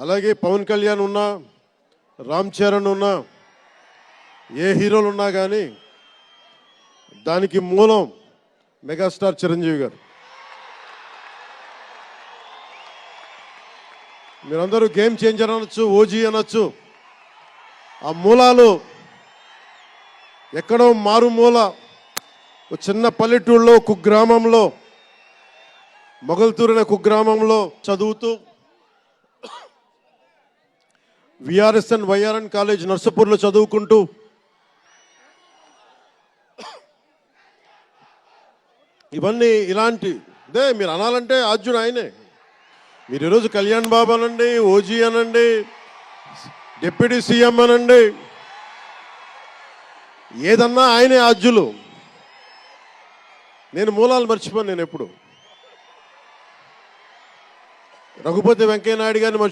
అలాగే పవన్ కళ్యాణ్ ఉన్నా, రామ్ చరణ్ ఉన్నా, ఏ హీరోలు ఉన్నా కానీ దానికి మూలం మెగాస్టార్ చిరంజీవి గారు. మీరందరూ గేమ్ చేంజర్ అనొచ్చు, ఓజీ అనొచ్చు. ఆ మూలాలు ఎక్కడో మారుమూల ఒక చిన్న పల్లెటూరులో కుగ్రామంలో, మొగల్తూరు అనే కుగ్రామంలో చదువుతూ విఆర్ఎస్ఎన్ వైఆర్ఎన్ కాలేజ్ నర్సపూర్లో చదువుకుంటూ ఇవన్నీ ఇలాంటిదే మీరు అనాలంటే ఆద్యుడు ఆయనే. మీరు ఈరోజు కళ్యాణ్ బాబు అనండి, ఓజీ అనండి, డిప్యూటీ సీఎం అనండి, ఏదన్నా ఆయనే ఆద్యులు. నేను మూలాలు మర్చిపోను. నేను ఎప్పుడు రఘుపతి వెంకయ్య నాయుడు గారిని